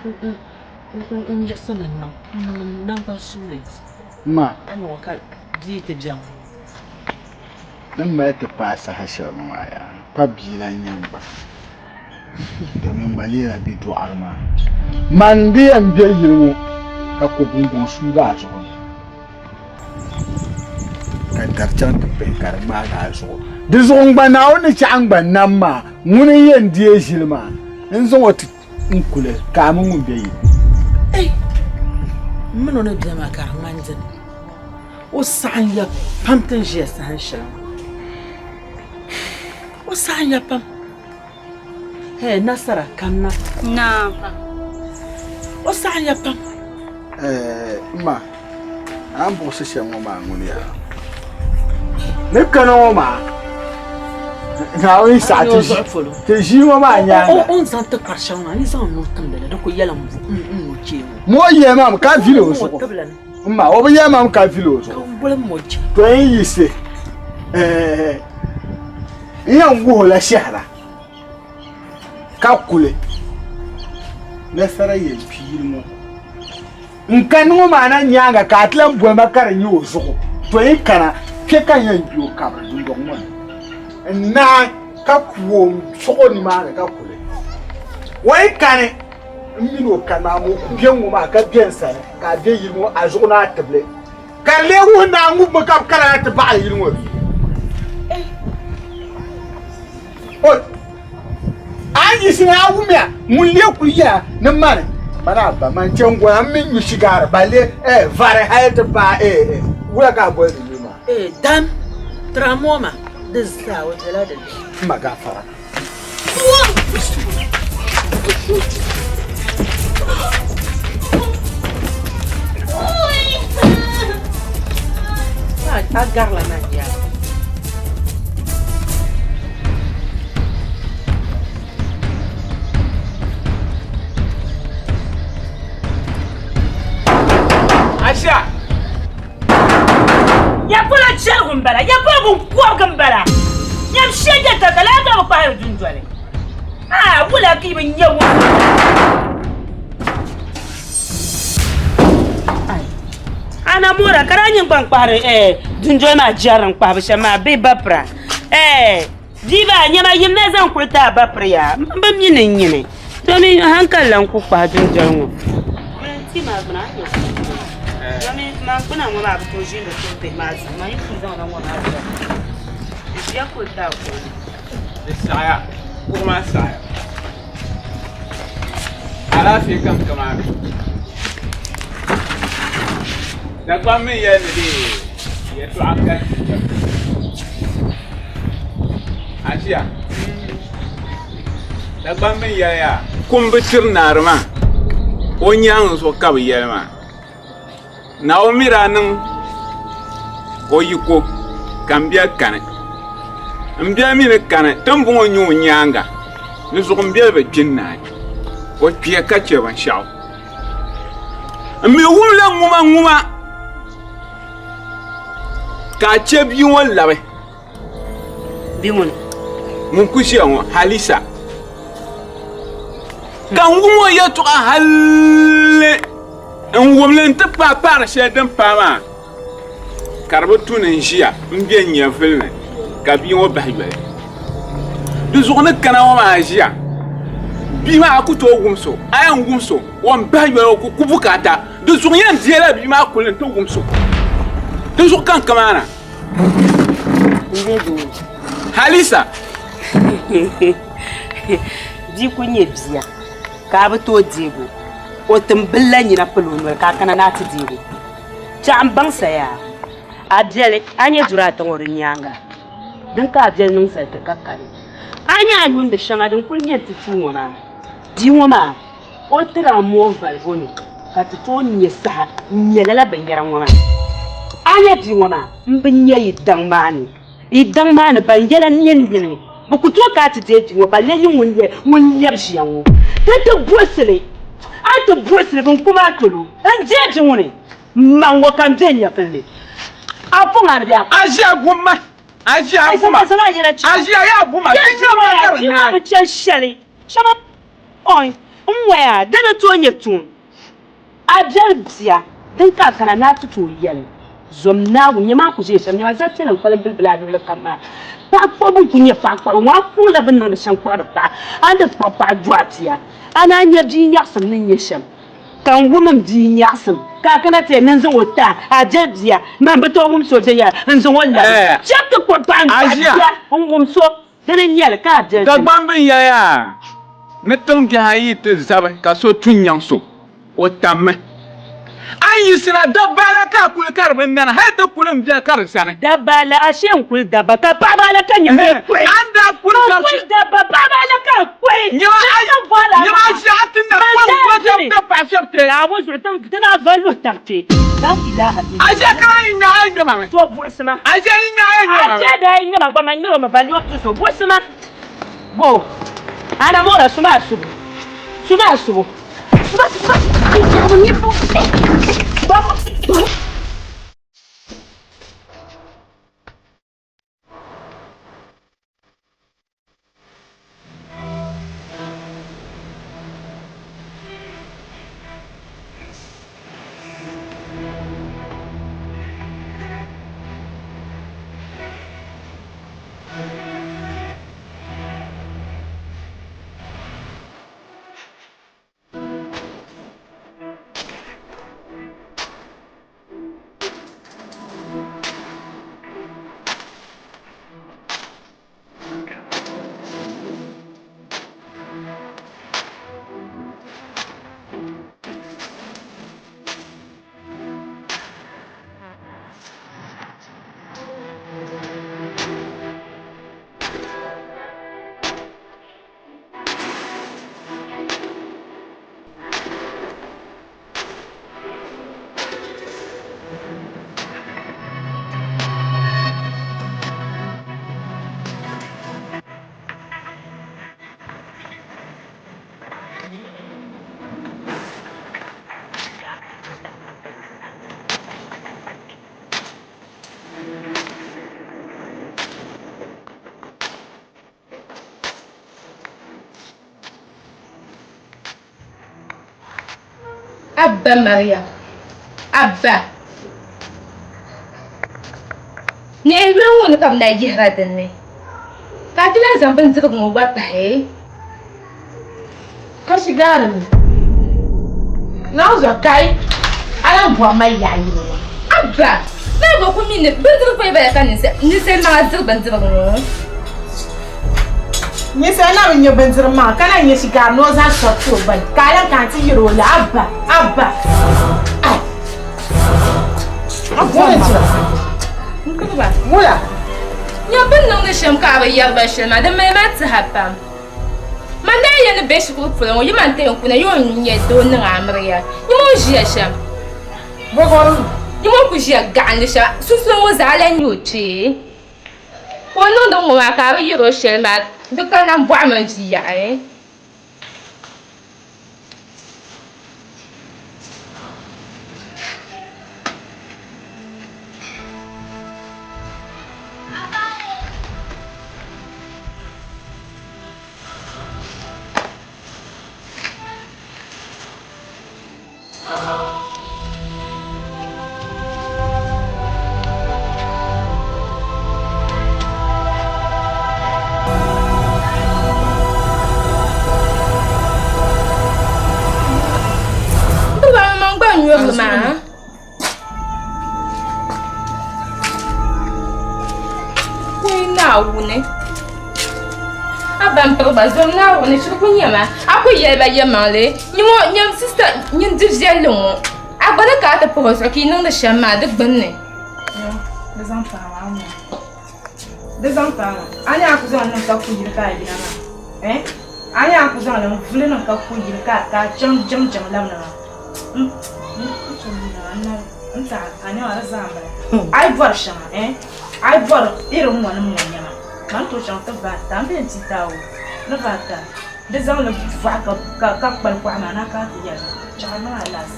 Speaker 6: ya sanan nan ba su ne
Speaker 7: ma
Speaker 6: an waka ji ta jam
Speaker 7: dan ma ta fasa hashar maya pabilan yamba domin balira bi to arma man biyan biyayyo ka ko bungun su ga so ka darcan da bai karma ga so da zon bana wani ci an ban nan ma mun yin diye shilma in zo wata in kula ka mun biyayi
Speaker 6: mun ne biya ma karman jin o san ya pamtan je san shan o san ya pam hey nasara kanna
Speaker 3: na pa
Speaker 6: o san ya pam
Speaker 7: ma an bo se shan ma nguni ya ne kana ma Na wani sati te shi ma nyanga.
Speaker 6: On zanta karshen na ni zan no tambele da ko yala mu ce
Speaker 7: mo ye ma ka filo so. Ma o ye ma ka filo so.
Speaker 6: Bole mo ce.
Speaker 7: To yi se. Yan go la shahra. Ka kule. Na sara ye pilmo. Nkanu ma na nyanga ka atlan bo makara nyi ozo. To yi kana ke kan yan biyo ka ba dun don wani. Na ka kuwo soko ni ma ka kule. Wai kane mino kana mo biyan mu ma ka biyan sa ka de yi mo azo na table. Ka lewu na ngu mo ka kala ta ba yi mo. Oh. Anyi sina wumia mun le ku ya na mane. Bana ba man cengwa min yi shigar bale vare hayta ba wula ka boy ni ma.
Speaker 6: Dan tramoma da zawo da da
Speaker 7: magafara.
Speaker 6: Agar la magia.
Speaker 13: Aisha!
Speaker 5: Ya kula chelgun bala, ya kula gun kwagin bala. Yam shege ta kala ga ba hayar dunjwale. Ah, wula ki bin yawa. Ana mura karanyin kwankpare dunjwale ma jaran kwabi shama be bapra. Diba nyama yimna zan kulta bapra ya. Mbam yinin yini. To mi hankalan ku kwa dunjwale mu. Ti ma bana. Jamais kuna ngoma abutoje ndo kumbe mazi mani kuza na ngoma abutoje ya kulta ko
Speaker 13: Saya kuma saya ala fi kam kama da kwami ya ne ya to aka Asia da kwami ya kumbitir narma onyan so kabiya ma na o mira nan o yiko kambia kane mbia mi ne kane tambo nyu nyanga ni so mbia be jinna o pie ka che ban shaw mi wumla nguma ka che bi won labe
Speaker 5: bi won
Speaker 13: mun kushi an halisa kan wumo ya to halle en wumlen ta papa shedan pama karbo tunen jia mbien nya filne ka bi wo bahwe du zona kana wa ma jia bi ma akuto wumso ayan wumso won bahwe ko kubukata du zona yan diela bi ma kulen to wumso du zo kan kamana halisa
Speaker 5: ji kunye biya ka bi to jego o tumbilla nyina pulunwal ka kana na ti jego cham bangsa ya adele anya jura ta worin yanga dan ka adele nun sai ta kakkare anya anyun da shanga dan kunye ti tuwona diwoma o tira mo valgoni ka ti to nye sa nyela ban yaran wona anya diwoma mbinye yidan mani ban yela nyen buku to ka ti te diwo ba le yin mun yeb shiyanwo ta brosle a to brosle ban kuma tulu an je diwone mango kan tenya fele afu ngana dia
Speaker 13: asia gumma asia ya gumma
Speaker 5: ya cha shele shama oi umwaya dana to nyetun ajelbia dan ka kana na tutu yel zomna wo nyama ku je sham nyama zatte nan kwala bilbila dole kama pa ko bu kunye fa ko wa ku la bin nan shan kwara pa anda papa duatia ana nya di nya sam nin yesham kan woman di nya sam ka kana te nan zo wota ajelbia man beto wum so te ya nzo wala chapta ko pan asia wum so dana nyel ka ajelbia
Speaker 13: da bambin ya ne ton ga yi te zaba ka so tunyang so o tamme ayi sina dabala ka kul karbin nan har da kulun da kar sana
Speaker 5: dabala ashen kul daba ka babala kan ya kwai
Speaker 13: anda kul kar
Speaker 5: daba babala ka kwai
Speaker 13: nyama shi atin na kwan da passion
Speaker 3: la voz de temps que la valeur tarte. La ilaha illallah.
Speaker 13: Aja kai na ina mama.
Speaker 3: To bosma.
Speaker 13: Aja ina.
Speaker 3: Aja da ina ba manyo ma valeur to bosma. Bo. Ana mora suma subu. Suma subu. Suma subu.
Speaker 2: Abba Maria. Abba. Ni ruwan kam na jihra dinne. Ka tila zamban zuba mu wata he.
Speaker 10: Ka shiga ni. Na zo kai. Ala bua mai yayi ne.
Speaker 2: Abba. Na go ku min bin zuba ba ka ni sai ma zuba mu.
Speaker 10: Ni sai na bin banzir ma kana yin shiga no za su to ban. Kalan kan ti yiro la abba. Abba.
Speaker 2: Wala. Ya bin nan da sham ka ba yar ba shama da mai ma ta hapa. Man da yana be shi ko fulan yi man ta yan kuna yo nye do nan amriya. Yi mo jiya sham.
Speaker 10: Bo ko
Speaker 2: yi mo ku jiya ga an sha. Su mo zalan yo ce. Wannan da mu ma ka ba yiro shama dukkan nan bu aman jiya eh. Ma. Wai na wune. Aban perba zon na wune shi kun yama. Aku yeba yama le. Nyimo nyam sister nyin divjelle mo. Abana ka ta poso ki nan da shama da gbanne.
Speaker 11: Des enfants. Des enfants. Ani aku zon nan ka ku yirka gina na. Ani aku zon nan vle nan ka ku yirka ka jam lamna. Entar, ani ora zamba. Ai bor chama, Ai bor ir um ano munha. Man tu chama tu vai, também te tau. Não vai tá. Desão le vaca ka pal kwa na ka ti ya. Chama alas.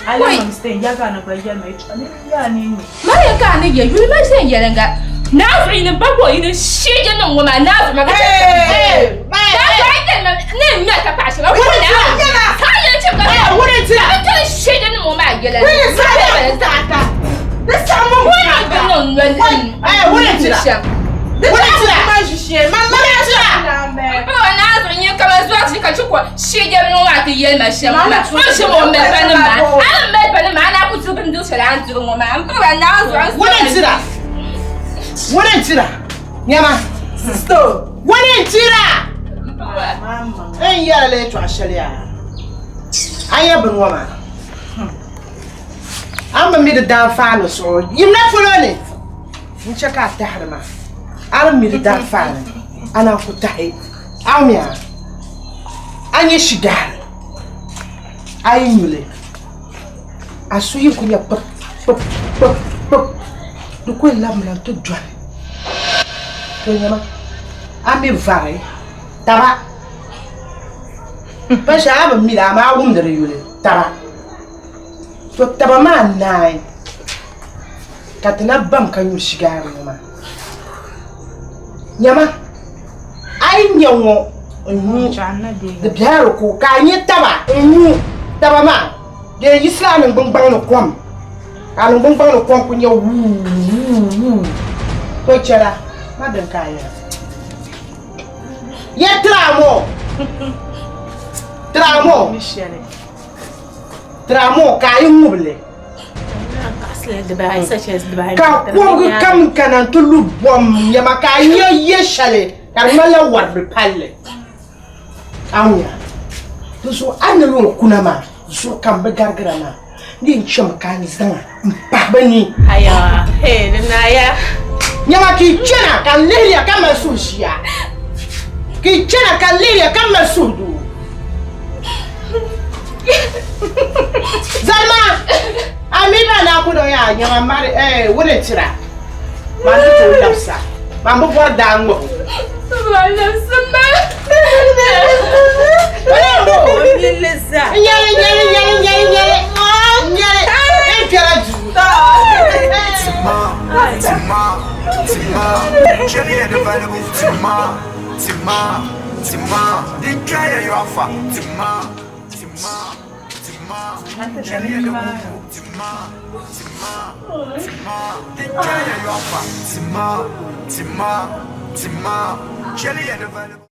Speaker 11: Ai não stay ya ka na ba ya mai. Ani ya ni.
Speaker 2: Mai ka ni ya, yuli mai sai ya langa. Na fi ni ba ko ina shije nan goma na ma ga. Mai. Ne nya ka pashi ba ko na. Ka ya ce ka.
Speaker 10: Wurin ti.
Speaker 2: Ka shije nan goma ya la.
Speaker 10: Wurin sai ta ta. Da samu
Speaker 2: wurin ga nan nan.
Speaker 10: Wurin ti. Wurin ti ma shi mama ya ti.
Speaker 2: Ba na zo nya ka ba zuwa shi ka ci ko shije nan wa ti yel ma shi ma. Ko shi mo me ba ni ma. An me ba ni ma na ku tu bin du shi ran tu mo ma. Ba na zo.
Speaker 10: Wurin ti da. Wurin tira. Nyama. Sister. Wurin tira. Mama. En yale to ashalia. Aya bin wama. Amba mi da dan fano so. Yim na follow it. Mun chaka ta harma. Ara mi da dan fano. Ana ku tahi. Amia. Anya shigar. Ai mule. Asu yin kunya pop. Du ko lam la to dwan. To nyama. Ami vare. Taba. Pa sha ba mi da ma wum da yule. Taba. To taba ma nai. Katina bam kan yu shiga nyama. Nyama. Ai nyawo. De biaro ko ka nyi taba. Taba ma. De islam ngbang bang no kwam. Anu bang no kwam kunya wu. Ko chara. Ma dan kaya. Ye tramo. Tramo kayi muble. Ka kwongu kam kanan tulu bom nyama kaya ye shale. Karmala warbi palle. Anya. Tuso anelu kunama. So kam be gargrama. Ni nchom kani zanga. Mbabani.
Speaker 11: Aya, na ya.
Speaker 10: Nyama ki chena kan lelia kama sushia. Ki chena kan lelia kama sudu. Zalma. Amiba na kudo ya nyama mari wone tira. Mandu to lapsa. Mambo bor dango.
Speaker 2: Wala sama.
Speaker 8: Tima, jelly and the